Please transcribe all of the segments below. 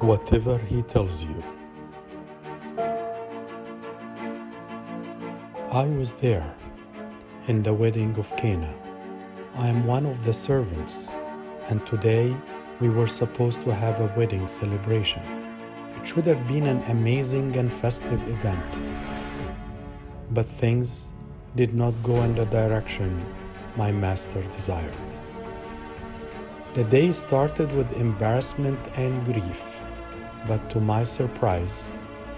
whatever he tells you. I was there in the wedding of Cana. I am one of the servants, and today we were supposed to have a wedding celebration. It should have been an amazing and festive event, but things did not go in the direction my master desired. The day started with embarrassment and grief, but to my surprise,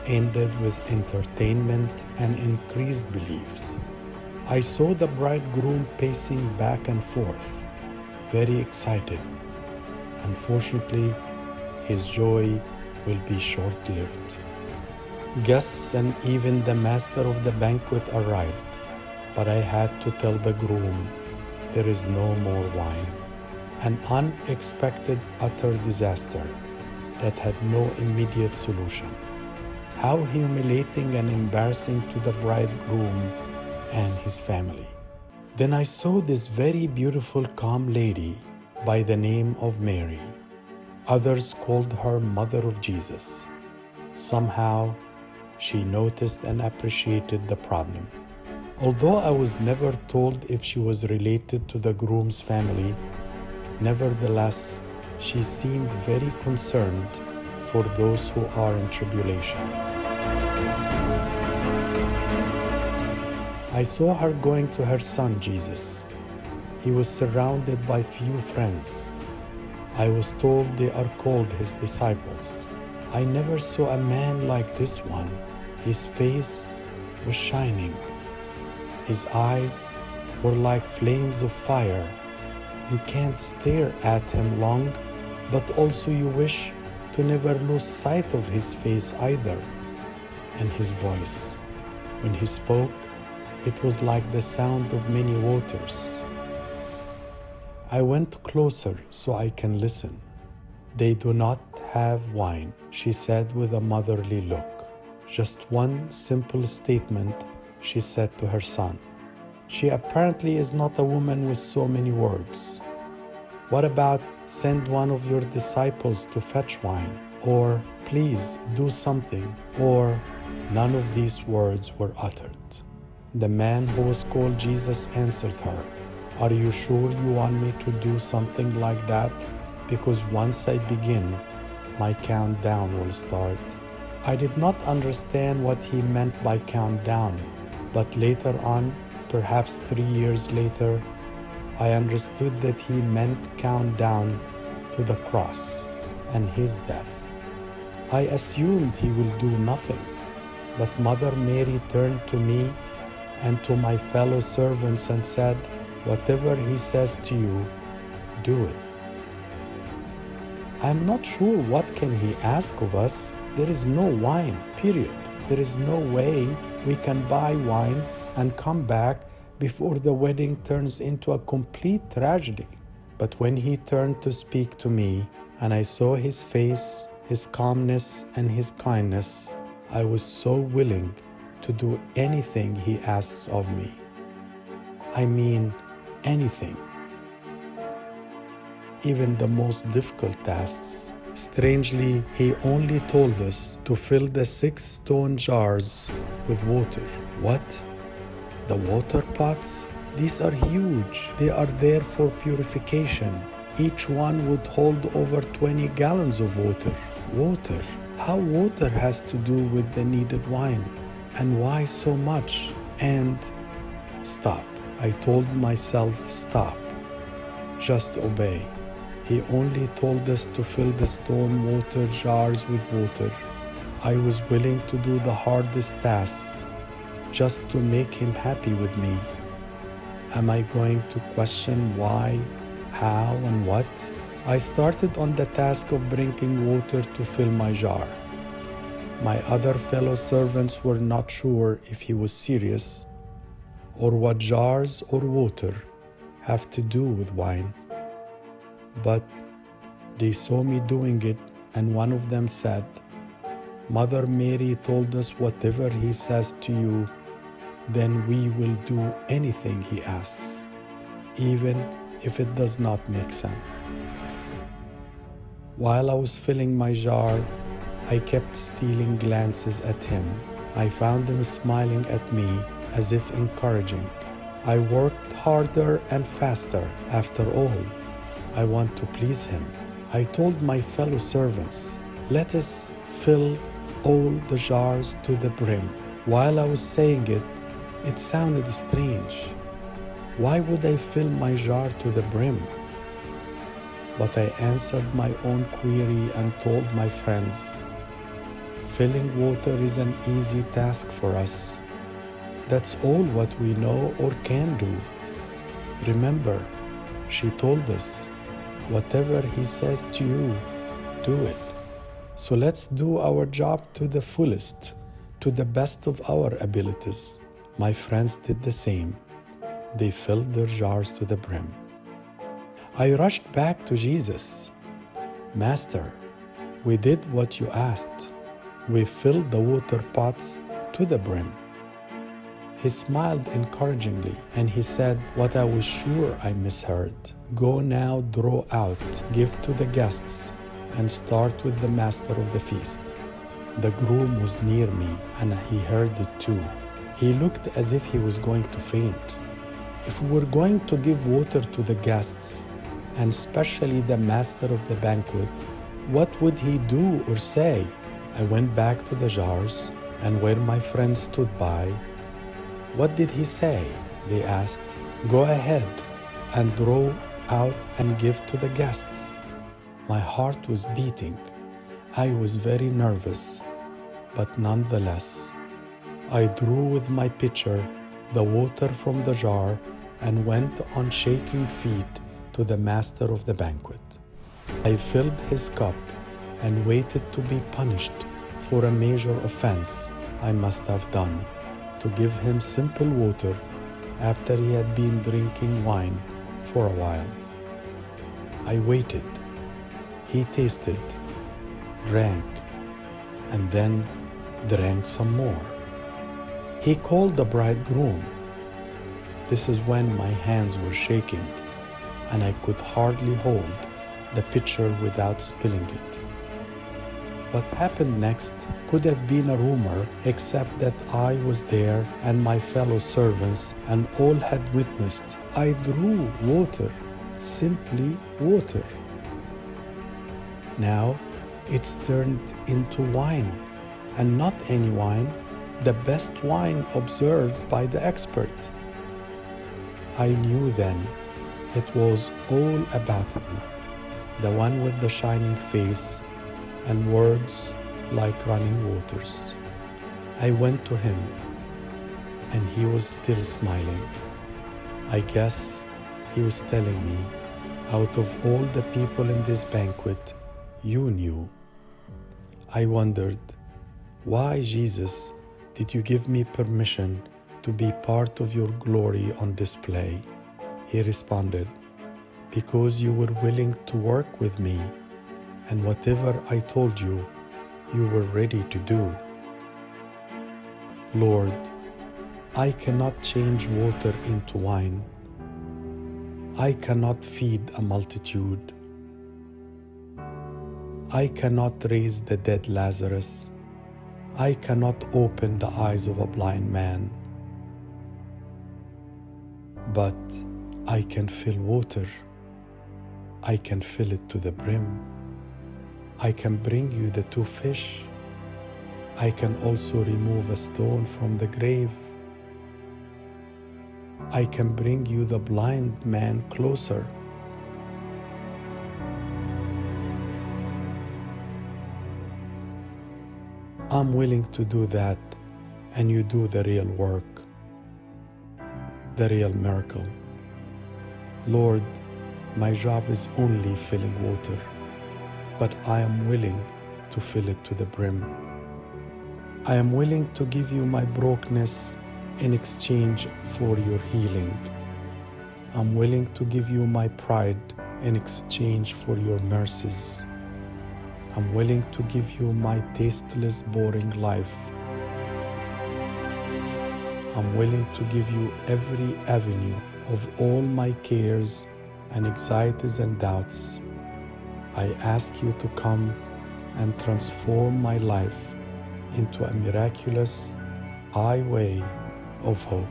ended with entertainment and increased beliefs. I saw the bridegroom pacing back and forth, very excited. Unfortunately, his joy will be short-lived. Guests and even the master of the banquet arrived, but I had to tell the groom there is no more wine. An unexpected utter disaster that had no immediate solution. How humiliating and embarrassing to the bridegroom and his family. Then I saw this very beautiful, calm lady by the name of Mary. Others called her Mother of Jesus. Somehow, she noticed and appreciated the problem. Although I was never told if she was related to the groom's family, nevertheless, she seemed very concerned for those who are in tribulation. I saw her going to her son Jesus. He was surrounded by few friends. I was told they are called his disciples. I never saw a man like this one. His face was shining. His eyes were like flames of fire. You can't stare at him long, but also you wish to never lose sight of his face either. And his voice, when he spoke, it was like the sound of many waters. I went closer so I can listen. They do not have wine, she said with a motherly look. Just one simple statement she said to her son. She apparently is not a woman with so many words. What about send one of your disciples to fetch wine? Or please do something? Or none of these words were uttered. The man who was called Jesus answered her, "Are you sure you want me to do something like that? Because once I begin, my countdown will start." I did not understand what he meant by countdown, but later on, perhaps 3 years later, I understood that he meant countdown to the cross and his death. I assumed he will do nothing, but Mother Mary turned to me and to my fellow servants and said, "Whatever he says to you, do it." I'm not sure what can he ask of us. There is no wine, period. There is no way we can buy wine and come back before the wedding turns into a complete tragedy. But when he turned to speak to me and I saw his face, his calmness and his kindness, I was so willing to do anything he asks of me. I mean, anything. Even the most difficult tasks. Strangely, he only told us to fill the 6 stone jars with water. What? The water pots? These are huge. They are there for purification. Each one would hold over 20 gallons of water. Water? How water has to do with the needed wine? And why so much? And stop. I told myself, stop. Just obey. He only told us to fill the stone water jars with water. I was willing to do the hardest tasks just to make him happy with me. Am I going to question why, how, and what? I started on the task of bringing water to fill my jar. My other fellow servants were not sure if he was serious or what jars or water have to do with wine. But they saw me doing it, and one of them said, "Mother Mary told us whatever he says to you, then we will do anything he asks, even if it does not make sense." While I was filling my jar, I kept stealing glances at him. I found him smiling at me as if encouraging. I worked harder and faster. After all, I want to please him. I told my fellow servants, "Let us fill all the jars to the brim." While I was saying it, it sounded strange. Why would I fill my jar to the brim? But I answered my own query and told my friends, filling water is an easy task for us. That's all what we know or can do. Remember, she told us, whatever he says to you, do it. So let's do our job to the fullest, to the best of our abilities. My friends did the same. They filled their jars to the brim. I rushed back to Jesus. "Master, we did what you asked. We filled the water pots to the brim." He smiled encouragingly and he said what I was sure I misheard. "Go now, draw out, give to the guests, and start with the master of the feast." The groom was near me and he heard it too. He looked as if he was going to faint. If we were going to give water to the guests, and especially the master of the banquet, what would he do or say? I went back to the jars, and where my friends stood by, "What did he say?" they asked. "Go ahead and draw out and give to the guests." My heart was beating. I was very nervous, but nonetheless, I drew with my pitcher the water from the jar and went on shaking feet to the master of the banquet. I filled his cup and waited to be punished for a major offense I must have done, to give him simple water after he had been drinking wine for a while. I waited. He tasted, drank, and then drank some more. He called the bridegroom. This is when my hands were shaking and I could hardly hold the pitcher without spilling it. What happened next could have been a rumor, except that I was there and my fellow servants and all had witnessed. I drew water, simply water. Now it's turned into wine, and not any wine, the best wine observed by the expert. I knew then it was all about him, the one with the shining face and words like running waters. I went to him, and he was still smiling. I guess he was telling me, out of all the people in this banquet, you knew. I wondered, why, Jesus, did you give me permission to be part of your glory on display? He responded, because you were willing to work with me, and whatever I told you, you were ready to do. Lord, I cannot change water into wine. I cannot feed a multitude. I cannot raise the dead Lazarus. I cannot open the eyes of a blind man. But I can fill water. I can fill it to the brim. I can bring you the 2 fish. I can also remove a stone from the grave. I can bring you the blind man closer. I'm willing to do that, and you do the real work, the real miracle. Lord, my job is only filling water, but I am willing to fill it to the brim. I am willing to give you my brokenness in exchange for your healing. I'm willing to give you my pride in exchange for your mercies. I'm willing to give you my tasteless, boring life. I'm willing to give you every avenue of all my cares and anxieties and doubts. I ask you to come and transform my life into a miraculous highway of hope.